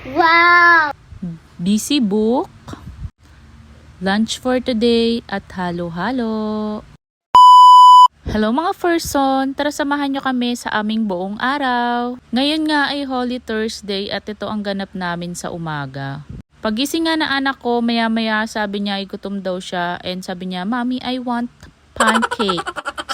Wow! Busy book, lunch for today at halo-halo. Hello mga person, tara samahan nyo kami sa aming buong araw. Ngayon nga ay Holy Thursday at ito ang ganap namin sa umaga. Pagising nga na anak ko, maya-maya sabi niya ay gutom daw siya and sabi niya, Mommy, I want pancake.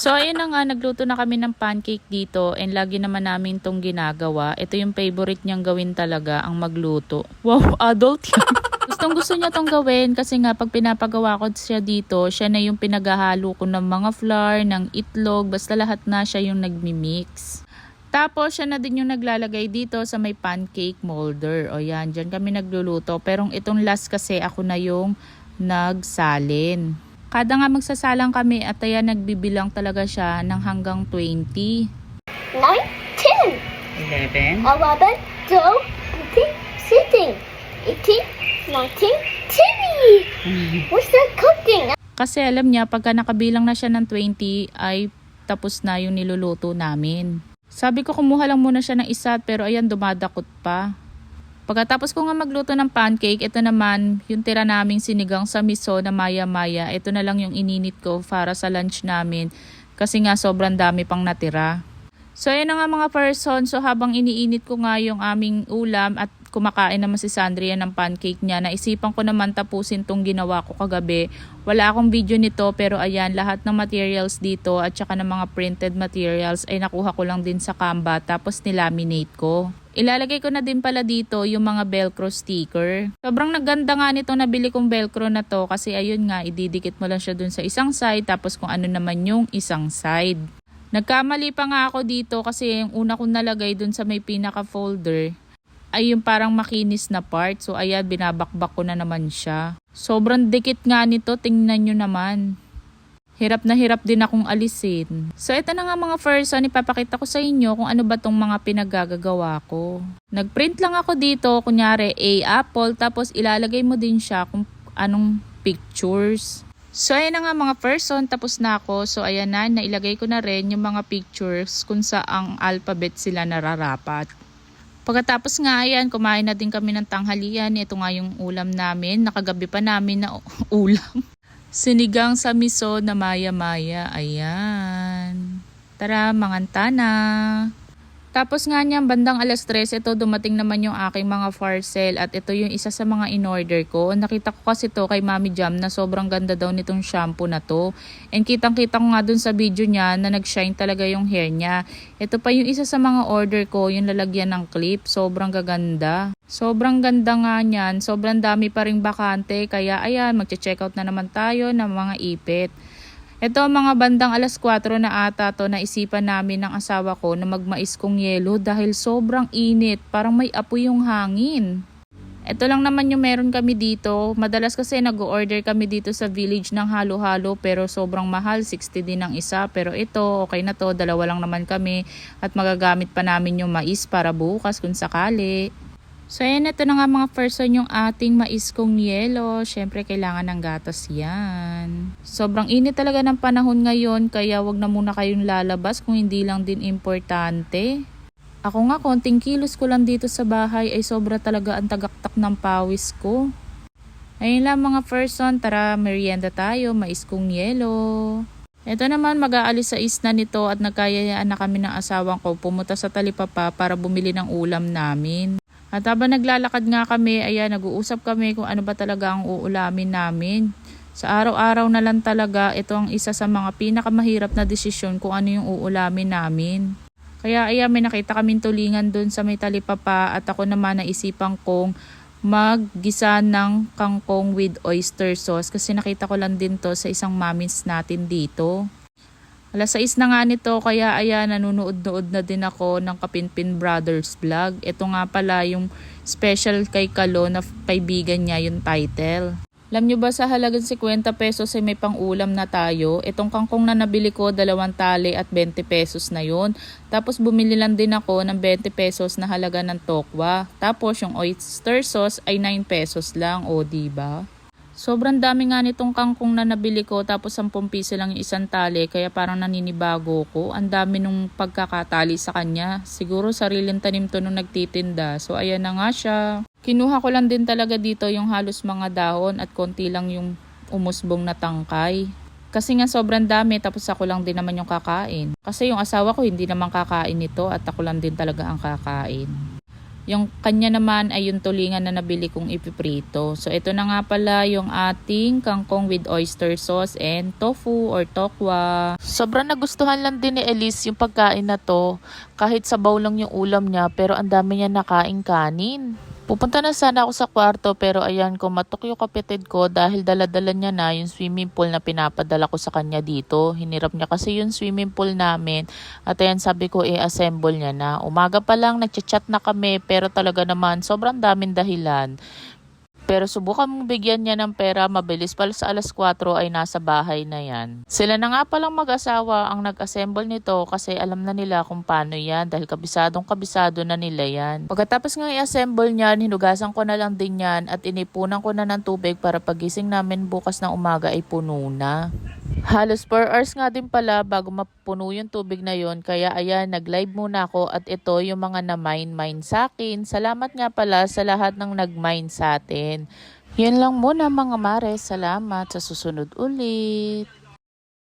So ayun na nga, nagluto na kami ng pancake dito and lagi naman namin itong ginagawa. Ito yung favorite niyang gawin talaga, ang magluto. Wow, adult yan. Gustong gusto niya itong gawin kasi nga pag pinapagawa ko siya dito, siya na yung pinaghahalo ko ng mga flour, ng itlog, basta lahat na siya yung nagmi-mix. Tapos siya na din yung naglalagay dito sa may pancake molder. O yan, dyan kami nagluluto. Pero itong last kasi ako na yung nagsalin. Kada nga magsasalang kami at ayan nagbibilang talaga siya ng hanggang 20. 9, 10, 11. 11, 12, 13, 14, 15, 16, 20. We're still cooking. Kasi alam niya pagka nakabilang na siya ng 20 ay tapos na yung niluluto namin. Sabi ko kumuha lang muna siya ng isa pero ayan dumadakot pa. Pagkatapos ko nga magluto ng pancake, ito naman yung tira naming sinigang sa miso na maya-maya. Ito na lang yung ininit ko para sa lunch namin kasi nga sobrang dami pang natira. So ayan na nga mga person, so habang iniinit ko nga yung aming ulam at kumakain naman si Sandria ng pancake niya, naisipan ko naman tapusin tong ginawa ko kagabi. Wala akong video nito pero ayan, lahat ng materials dito at saka ng mga printed materials ay nakuha ko lang din sa Canva tapos nilaminate ko. Ilalagay ko na din pala dito yung mga velcro sticker. Sobrang naganda nga nito nabili kong velcro na to kasi ayun nga, ididikit mo lang siya dun sa isang side tapos kung ano naman yung isang side. Nagkamali pa nga ako dito kasi yung una kong nalagay dun sa may pinaka folder ay yung parang makinis na part. So ayan, binabakbak ko na naman siya. Sobrang dikit nga nito, tingnan nyo naman. Hirap na hirap din akong alisin. So ito na nga mga person, ipapakita ko sa inyo kung ano ba tong mga pinagagagawa ko. Nagprint lang ako dito, kunyari apple, tapos ilalagay mo din siya kung anong pictures. So ayan na nga mga person, tapos na ako. So ayan na, nailagay ko na rin yung mga pictures kung saang alphabet sila nararapat. Pagkatapos nga ayan, kumain na din kami ng tanghalian. Ito nga yung ulam namin, nakagabi pa namin na ulam. Sinigang sa miso na maya-maya. Ayan. Tara, manganta na. Tapos nga niyan, bandang 3:00, ito dumating naman yung aking mga parcel. At ito yung isa sa mga in-order ko. Nakita ko kasi to kay Mami Jam na sobrang ganda daw nitong shampoo na to. And kitang-kita ko nga dun sa video niya na nag-shine talaga yung hair niya. Ito pa yung isa sa mga order ko, yung lalagyan ng clip. Sobrang gaganda. Sobrang ganda nga niyan. Sobrang dami pa ring bakante. Kaya ayan, magche-checkout na naman tayo ng mga ipit. Ito mga bandang 4:00 na ata to, naisipan namin ng asawa ko na magmais kong yelo dahil sobrang init. Parang may apoy yung hangin. Ito lang naman yung meron kami dito. Madalas kasi nag-order kami dito sa village ng halo-halo pero sobrang mahal, 60 din ang isa. Pero ito, okay na to, dalawa lang naman kami at magagamit pa namin yung mais para bukas kung sakali. So ayan, ito na nga mga person yung ating mais kong yelo. Syempre kailangan ng gatas yan. Sobrang init talaga ng panahon ngayon kaya wag na muna kayong lalabas kung hindi lang din importante. Ako nga konting kilos ko lang dito sa bahay ay sobra talaga ang tagaktak ng pawis ko. Ayun lang mga person, tara merienda tayo, mais kong yelo. Ito naman mag-aalis sa isna nito at nagkayayaan na kami ng asawang ko pumunta sa Talipapa para bumili ng ulam namin. At habang naglalakad nga kami, ayan, nag-uusap kami kung ano ba talaga ang uulamin namin. Sa araw-araw na lang talaga, ito ang isa sa mga pinakamahirap na desisyon kung ano yung uulamin namin. Kaya ayan, may nakita kaming tulingan dun sa may Talipapa at ako naman naisipan kong maggisa ng kangkong with oyster sauce kasi nakita ko lang din to sa isang mamis natin dito. 6:00 na nga nito kaya ayan, nanunood-nood na din ako ng Kapinpin Brothers vlog. Ito nga pala yung special kay Kalo na kaibigan niya yung title. Alam nyo ba sa halagang 50 pesos ay may pang-ulam na tayo? Itong kangkong na nabili ko, 2 tali at 20 pesos na yun. Tapos bumili lang din ako ng 20 pesos na halaga ng tokwa. Tapos yung oyster sauce ay 9 pesos lang, o diba? Sobrang dami nga nitong kangkong na nabili ko tapos 10 piso lang yung isang tali kaya parang naninibago ko. Ang dami nung pagkakatali sa kanya. Siguro sariling tanim to nung nagtitinda. So ayan na nga siya. Kinuha ko lang din talaga dito yung halos mga dahon at konti lang yung umusbong na tangkay. Kasi nga sobrang dami tapos ako lang din naman yung kakain. Kasi yung asawa ko hindi naman kakain nito at ako lang din talaga ang kakain. Yung kanya naman ay yung tulingan na nabili kong ipiprito. So ito na nga pala yung ating kangkong with oyster sauce and tofu or tokwa. Sobrang nagustuhan lang din ni Elise yung pagkain na to. Kahit sabaw lang yung ulam niya pero ang dami niya nakaing kanin. Pupunta na sana ako sa kwarto pero ayan kumatok yung kapatid ko dahil dala-dala niya na yung swimming pool na pinapadala ko sa kanya dito. Hinirap niya kasi yung swimming pool namin at ayan sabi ko assemble niya na. Umaga pa lang nagchat-chat na kami pero talaga naman sobrang daming dahilan. Pero subukan mong bigyan niya ng pera, mabilis pala sa alas 4 ay nasa bahay na yan. Sila na nga palang mag-asawa ang nag-assemble nito kasi alam na nila kung paano yan dahil kabisado na nila yan. Pagkatapos nga i-assemble niyan, hinugasan ko na lang din yan at inipunan ko na ng tubig para pagising namin bukas ng umaga ay puno na. Halos 4 hours nga din pala bago mapuno yung tubig na yon. Kaya ayan, nag-live muna ako at ito yung mga na-mine sa akin. Salamat nga pala sa lahat ng nag-mine sa atin. Yan lang muna mga mare. Salamat sa susunod ulit.